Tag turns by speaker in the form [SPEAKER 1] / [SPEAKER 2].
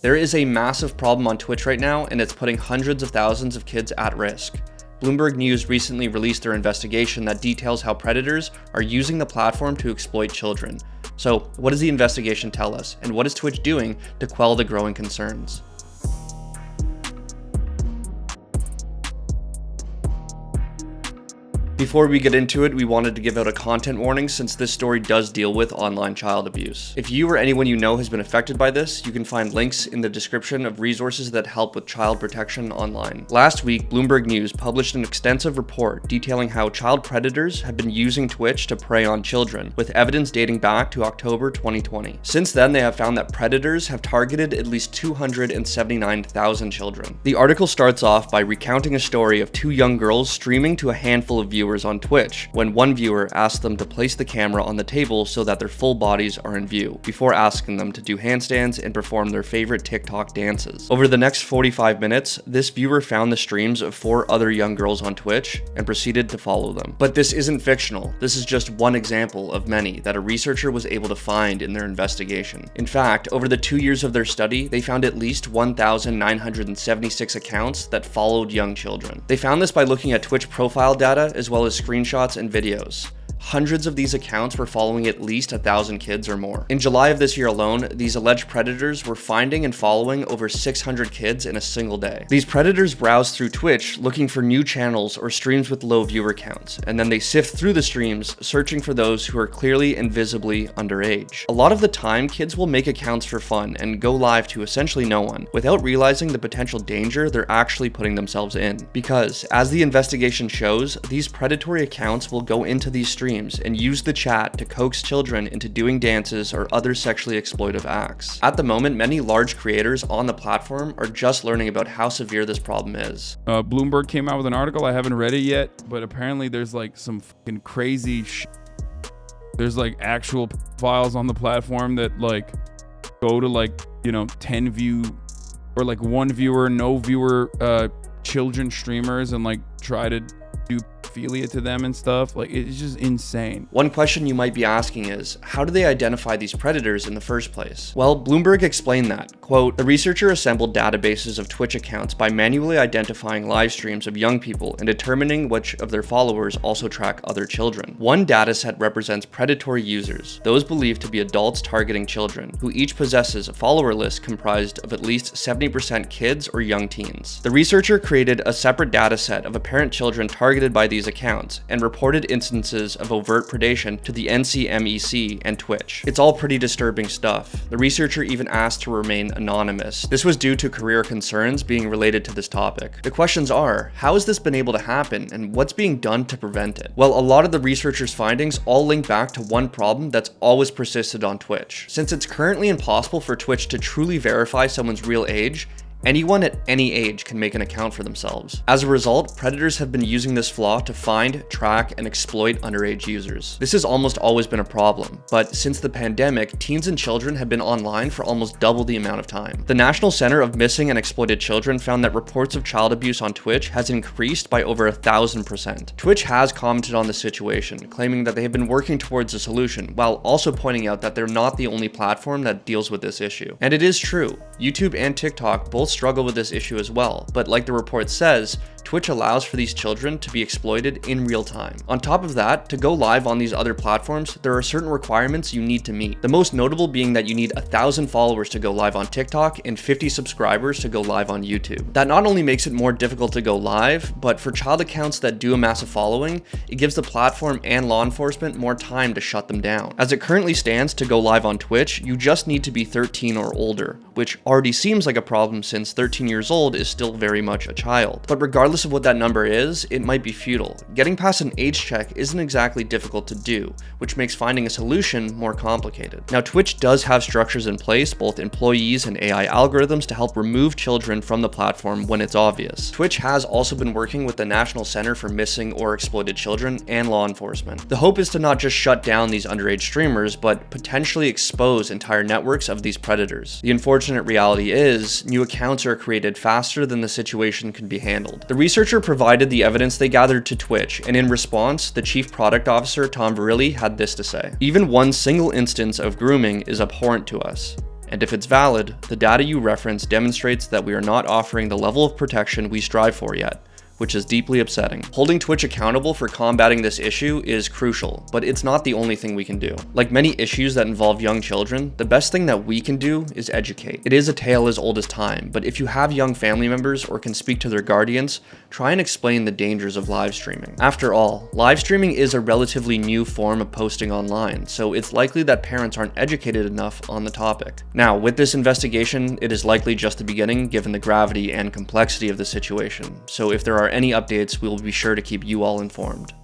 [SPEAKER 1] There is a massive problem on Twitch right now, and it's putting hundreds of thousands of kids at risk. Bloomberg News recently released their investigation that details how predators are using the platform to exploit children. So, what does the investigation tell us, and what is Twitch doing to quell the growing concerns? Before we get into it, we wanted to give out a content warning since this story does deal with online child abuse. If you or anyone you know has been affected by this, you can find links in the description of resources that help with child protection online. Last week, Bloomberg News published an extensive report detailing how child predators have been using Twitch to prey on children, with evidence dating back to October 2020. Since then, they have found that predators have targeted at least 279,000 children. The article starts off by recounting a story of two young girls streaming to a handful of viewers on Twitch, when one viewer asked them to place the camera on the table so that their full bodies are in view, before asking them to do handstands and perform their favorite TikTok dances. Over the next 45 minutes, this viewer found the streams of 4 other young girls on Twitch and proceeded to follow them. But this isn't fictional. This is just one example of many that a researcher was able to find in their investigation. In fact, over the 2 years of their study, they found at least 1,976 accounts that followed young children. They found this by looking at Twitch profile data as well as screenshots and videos. Hundreds of these accounts were following at least 1,000 kids or more. In July of this year alone, these alleged predators were finding and following over 600 kids in a single day. These predators browse through Twitch looking for new channels or streams with low viewer counts, and then they sift through the streams searching for those who are clearly and visibly underage. A lot of the time, kids will make accounts for fun and go live to essentially no one, without realizing the potential danger they're actually putting themselves in. Because, as the investigation shows, these predatory accounts will go into these streams and use the chat to coax children into doing dances or other sexually exploitive acts. At the moment, many large creators on the platform are just learning about how severe this problem is.
[SPEAKER 2] Bloomberg came out with an article. I haven't read it yet, but apparently there's like some fucking crazy There's like actual files on the platform that like go to like, 10 view or like 1 viewer, no viewer children streamers and like try to do pedophilia to them and stuff. Like, it's just insane.
[SPEAKER 1] One question you might be asking is, how do they identify these predators in the first place? Well, Bloomberg explained that, quote, "The researcher assembled databases of Twitch accounts by manually identifying live streams of young people and determining which of their followers also track other children. One dataset represents predatory users, those believed to be adults targeting children, who each possesses a follower list comprised of at least 70% kids or young teens. The researcher created a separate dataset of apparent children targeted by these accounts and reported instances of overt predation to the NCMEC and Twitch. It's all pretty disturbing stuff. The researcher even asked to remain anonymous. This was due to career concerns being related to this topic. The questions are, how has this been able to happen and what's being done to prevent it? Well, a lot of the researcher's findings all link back to one problem that's always persisted on Twitch. Since it's currently impossible for Twitch to truly verify someone's real age, anyone at any age can make an account for themselves. As a result, predators have been using this flaw to find, track, and exploit underage users. This has almost always been a problem, but since the pandemic, teens and children have been online for almost double the amount of time. The National Center of Missing and Exploited Children found that reports of child abuse on Twitch has increased by over 1,000%. Twitch has commented on the situation, claiming that they have been working towards a solution, while also pointing out that they're not the only platform that deals with this issue. And it is true, YouTube and TikTok both struggle with this issue as well, but like the report says, Twitch allows for these children to be exploited in real time. On top of that, to go live on these other platforms, there are certain requirements you need to meet. The most notable being that you need 1,000 followers to go live on TikTok and 50 subscribers to go live on YouTube. That not only makes it more difficult to go live, but for child accounts that do amass a following, it gives the platform and law enforcement more time to shut them down. As it currently stands, to go live on Twitch, you just need to be 13 or older, which already seems like a problem since 13 years old is still very much a child. But regardless of what that number is, it might be futile. Getting past an age check isn't exactly difficult to do, which makes finding a solution more complicated. Now, Twitch does have structures in place, both employees and AI algorithms, to help remove children from the platform when it's obvious. Twitch has also been working with the National Center for Missing or Exploited Children and law enforcement. The hope is to not just shut down these underage streamers, but potentially expose entire networks of these predators. The unfortunate reality is, new accounts are created faster than the situation can be handled. The researcher provided the evidence they gathered to Twitch, and in response, the chief product officer, Tom Verrilli, had this to say: "Even one single instance of grooming is abhorrent to us. And if it's valid, the data you reference demonstrates that we are not offering the level of protection we strive for yet, which is deeply upsetting. Holding Twitch accountable for combating this issue is crucial, but it's not the only thing we can do. Like many issues that involve young children, the best thing that we can do is educate. It is a tale as old as time, but if you have young family members or can speak to their guardians, try and explain the dangers of live streaming. After all, live streaming is a relatively new form of posting online, so it's likely that parents aren't educated enough on the topic. Now, with this investigation, it is likely just the beginning given the gravity and complexity of the situation, so if there are any updates, we will be sure to keep you all informed.